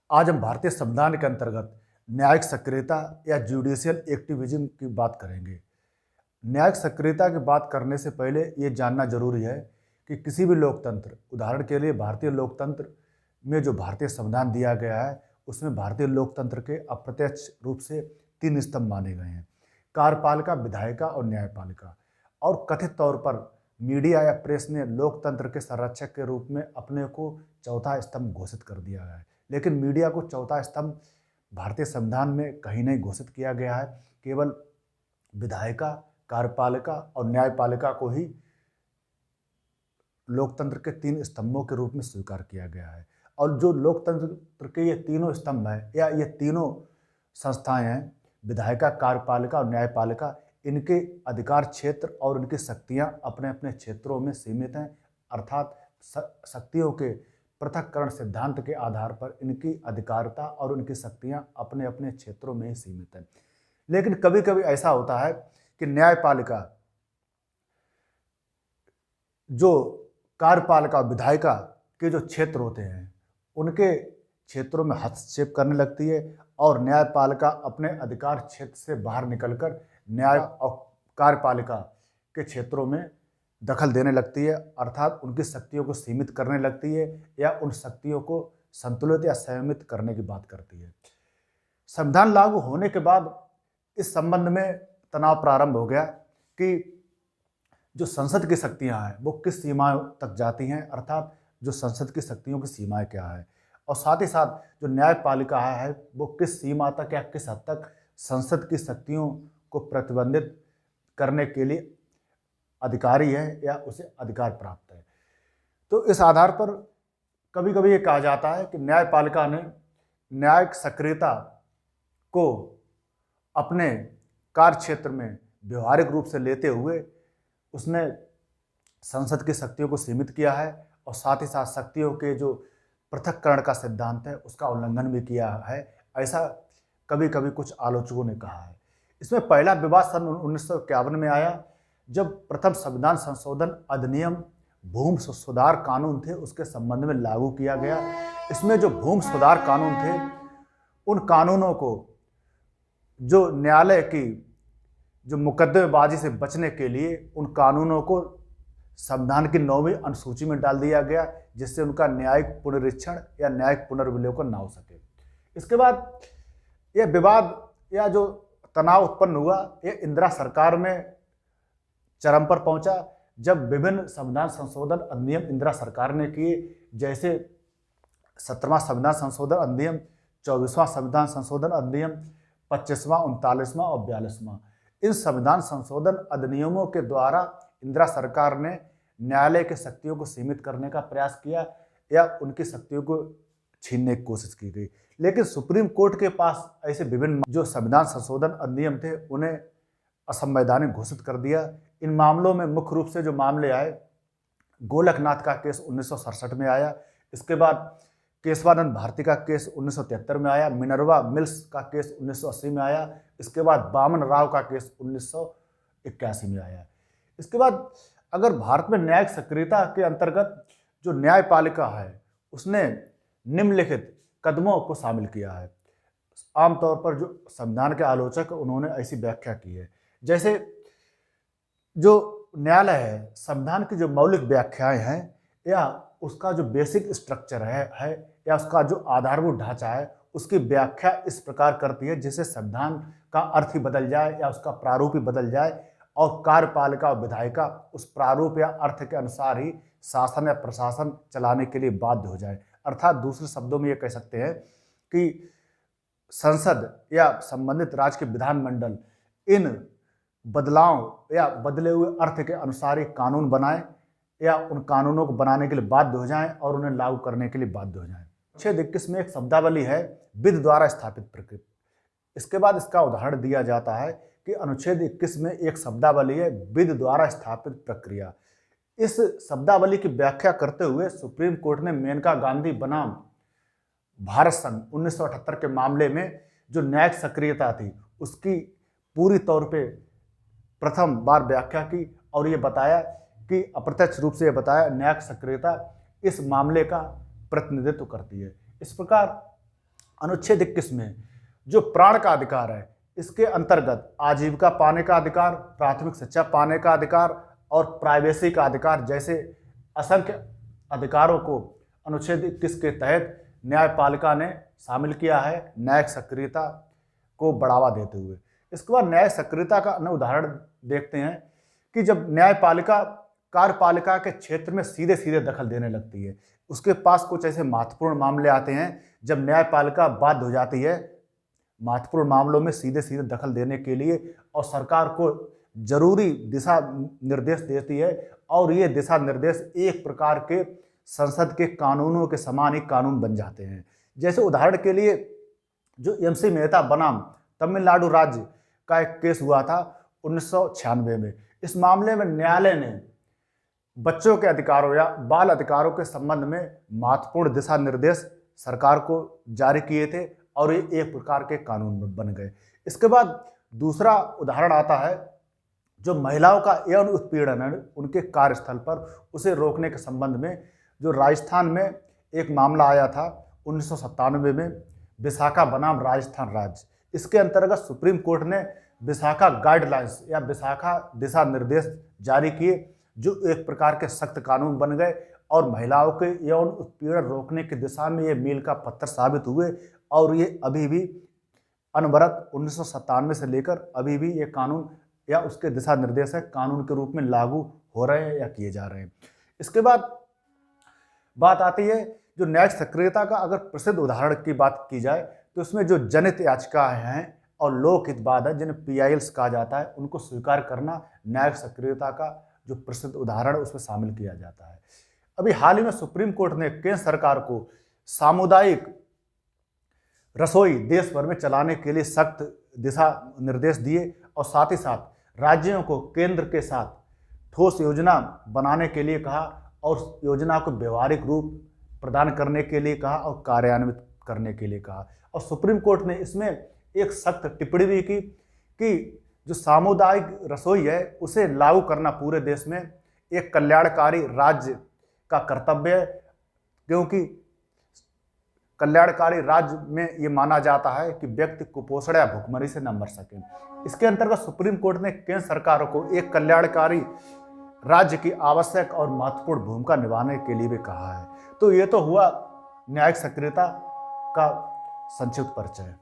आज हम भारतीय संविधान के अंतर्गत न्यायिक सक्रियता या जुडिशियल एक्टिविज्म की बात करेंगे। न्यायिक सक्रियता की बात करने से पहले ये जानना जरूरी है कि किसी भी लोकतंत्र, उदाहरण के लिए भारतीय लोकतंत्र में जो भारतीय संविधान दिया गया है, उसमें भारतीय लोकतंत्र के अप्रत्यक्ष रूप से 3 स्तंभ माने गए हैं: कार्यपालिका, विधायिका और न्यायपालिका। और कथित तौर पर मीडिया या प्रेस ने लोकतंत्र के संरक्षक के रूप में अपने को चौथा स्तंभ घोषित कर दिया है, लेकिन मीडिया को चौथा स्तंभ भारतीय संविधान में कहीं नहीं घोषित किया गया है। केवल विधायिका, कार्यपालिका और न्यायपालिका को ही लोकतंत्र के 3 स्तंभों के रूप में स्वीकार किया गया है। और जो लोकतंत्र के ये तीनों स्तंभ हैं या ये तीनों संस्थाएं हैं, विधायिका, कार्यपालिका और न्यायपालिका, इनके अधिकार क्षेत्र और इनकी शक्तियां अपने अपने क्षेत्रों में सीमित हैं। अर्थात शक्तियों के पृथक्करण सिद्धांत के आधार पर इनकी अधिकारिता और उनकी शक्तियां अपने अपने क्षेत्रों में ही सीमित हैं। लेकिन कभी कभी ऐसा होता है कि न्यायपालिका जो कार्यपालिका और विधायिका के जो क्षेत्र होते हैं, उनके क्षेत्रों में हस्तक्षेप करने लगती है और न्यायपालिका अपने अधिकार क्षेत्र से बाहर निकलकर न्याय और कार्यपालिका के क्षेत्रों में दखल देने लगती है। अर्थात उनकी शक्तियों को सीमित करने लगती है या उन शक्तियों को संतुलित या संयमित करने की बात करती है। संविधान लागू होने के बाद इस संबंध में तनाव प्रारंभ हो गया कि जो संसद की शक्तियां हैं वो किस सीमाओं तक जाती हैं, अर्थात जो संसद की शक्तियों की सीमाएं क्या है, और साथ ही साथ जो न्यायपालिका है वो किस सीमा तक या किस हद तक संसद की शक्तियों को प्रतिबंधित करने के लिए अधिकारी है या उसे अधिकार प्राप्त है। तो इस आधार पर कभी कभी ये कहा जाता है कि न्यायपालिका ने न्यायिक सक्रियता को अपने कार्य क्षेत्र में व्यवहारिक रूप से लेते हुए उसने संसद की शक्तियों को सीमित किया है और साथ ही साथ शक्तियों के जो पृथक्करण का सिद्धांत है उसका उल्लंघन भी किया है, ऐसा कभी कभी कुछ आलोचकों ने कहा है। इसमें पहला विवाद सन 1951 में आया, जब प्रथम संविधान संशोधन अधिनियम भूमि सुधार कानून थे उसके संबंध में लागू किया गया। इसमें जो भूमि सुधार कानून थे, उन कानूनों को जो न्यायालय की जो मुकदमेबाजी से बचने के लिए उन कानूनों को संविधान की 9वीं अनुसूची में डाल दिया गया, जिससे उनका न्यायिक पुनरीक्षण या न्यायिक पुनर्विलोकन ना हो सके। इसके बाद यह विवाद या जो तनाव उत्पन्न हुआ, यह इंदिरा सरकार में चरम पर पहुंचा, जब विभिन्न संविधान संशोधन अधिनियम इंदिरा सरकार ने किए, जैसे 17वां संविधान संशोधन अधिनियम, 24वां संविधान संशोधन अधिनियम, 25वां, 39वां और 42वां। इन संविधान संशोधन अधिनियमों के द्वारा इंदिरा सरकार ने न्यायालय की शक्तियों को सीमित करने का प्रयास किया या उनकी शक्तियों को छीनने की कोशिश की गई। लेकिन सुप्रीम कोर्ट के पास ऐसे विभिन्न जो संविधान संशोधन अधिनियम थे उन्हें असंवैधानिक घोषित कर दिया। इन मामलों में मुख्य रूप से जो मामले आए, गोलकनाथ का केस 1967 में आया, इसके बाद केशवानंद भारती का केस 1973 में आया, मिनर्वा मिल्स का केस 1980 में आया, इसके बाद वामन राव का केस 1981 में आया। इसके बाद अगर भारत में न्यायिक सक्रियता के अंतर्गत जो न्यायपालिका है उसने निम्नलिखित कदमों को शामिल किया है। आमतौर पर जो संविधान के आलोचक उन्होंने ऐसी व्याख्या की है, जैसे जो न्यायालय है, संविधान की जो मौलिक व्याख्याएं हैं या उसका जो बेसिक स्ट्रक्चर है या उसका जो आधारभूत ढांचा है, उसकी व्याख्या इस प्रकार करती है जिससे संविधान का अर्थ ही बदल जाए या उसका प्रारूप ही बदल जाए और कार्यपालिका और विधायिका उस प्रारूप या अर्थ के अनुसार ही शासन या प्रशासन चलाने के लिए बाध्य हो जाए। अर्थात दूसरे शब्दों में ये कह सकते हैं कि संसद या संबंधित राज्य के विधानमंडल इन बदलाव या बदले हुए अर्थ के अनुसार ही कानून बनाएं या उन कानूनों को बनाने के लिए बाध्य हो जाएं और उन्हें लागू करने के लिए बाध्य हो जाएं। अनुच्छेद 21 में एक शब्दावली है, विधि द्वारा स्थापित प्रक्रिया। इसके बाद इसका उदाहरण दिया जाता है कि अनुच्छेद 21 में एक शब्दावली है, विधि द्वारा स्थापित प्रक्रिया। इस शब्दावली की व्याख्या करते हुए सुप्रीम कोर्ट ने मेनका गांधी बनाम भारत संघ 1978 के मामले में जो न्यायिक सक्रियता थी उसकी पूरी तौर पे प्रथम बार व्याख्या की और ये बताया कि अप्रत्यक्ष रूप से यह बताया न्यायिक सक्रियता इस मामले का प्रतिनिधित्व करती है। इस प्रकार अनुच्छेद 21 में जो प्राण का अधिकार है, इसके अंतर्गत आजीविका पाने का अधिकार, प्राथमिक शिक्षा पाने का अधिकार और प्राइवेसी का अधिकार जैसे असंख्य अधिकारों को अनुच्छेद 21 के तहत न्यायपालिका ने शामिल किया है, न्यायिक सक्रियता को बढ़ावा देते हुए। इसके बाद न्यायिक सक्रियता का अन्य उदाहरण देखते हैं कि जब न्यायपालिका कार्यपालिका के क्षेत्र में सीधे सीधे दखल देने लगती है, उसके पास कुछ ऐसे महत्वपूर्ण मामले आते हैं जब न्यायपालिका बाध्य हो जाती है महत्वपूर्ण मामलों में सीधे सीधे दखल देने के लिए और सरकार को जरूरी दिशा निर्देश देती है, और ये दिशा निर्देश एक प्रकार के संसद के कानूनों के समान ही कानून बन जाते हैं। जैसे उदाहरण के लिए जो MC मेहता बनाम तमिलनाडु राज्य का एक केस हुआ था 1996 में। इस मामले में न्यायालय ने बच्चों के अधिकारों या बाल अधिकारों के संबंध में महत्वपूर्ण दिशा निर्देश सरकार को जारी किए थे और ये एक प्रकार के कानून बन गए। इसके बाद दूसरा उदाहरण आता है जो महिलाओं का यौन उत्पीड़न है उनके कार्यस्थल पर, उसे रोकने के संबंध में जो राजस्थान में एक मामला आया था 1997 में, विशाखा बनाम राजस्थान राज्य। इसके अंतर्गत सुप्रीम कोर्ट ने विशाखा गाइडलाइंस या विशाखा दिशा निर्देश जारी किए जो एक प्रकार के सख्त कानून बन गए और महिलाओं के यौन उत्पीड़न रोकने की दिशा में ये मील का पत्थर साबित हुए, और ये अभी भी अनवरत 1997 से लेकर अभी भी ये कानून या उसके दिशा निर्देश है कानून के रूप में लागू हो रहे हैं या किए जा रहे हैं। इसके बाद बात आती है जो न्यायिक सक्रियता का अगर प्रसिद्ध उदाहरण की बात की जाए तो इसमें जो जनहित याचिकाएं हैं और लोकहित वाद है जिन्हें PILs कहा जाता है, उनको स्वीकार करना न्यायिक सक्रियता का जो प्रसिद्ध उदाहरण है उसमें शामिल किया जाता है। अभी हाल ही में सुप्रीम कोर्ट ने केंद्र सरकार को सामुदायिक रसोई देश भर में चलाने के लिए सख्त दिशा निर्देश दिए और साथ ही साथ राज्यों को केंद्र के साथ ठोस योजना बनाने के लिए कहा और योजना को व्यवहारिक रूप प्रदान करने के लिए कहा और कार्यान्वित करने के लिए कहा। और सुप्रीम कोर्ट ने इसमें एक सख्त टिप्पणी भी की कि जो सामुदायिक रसोई है उसे लागू करना पूरे देश में एक कल्याणकारी राज्य का कर्तव्य है, क्योंकि कल्याणकारी राज्य में ये माना जाता है कि व्यक्ति कुपोषण या भुखमरी से न मर सके। इसके अंतर्गत सुप्रीम कोर्ट ने केंद्र सरकारों को एक कल्याणकारी राज्य की आवश्यक और महत्वपूर्ण भूमिका निभाने के लिए भी कहा है। तो ये तो हुआ न्यायिक सक्रियता का संक्षिप्त परिचय।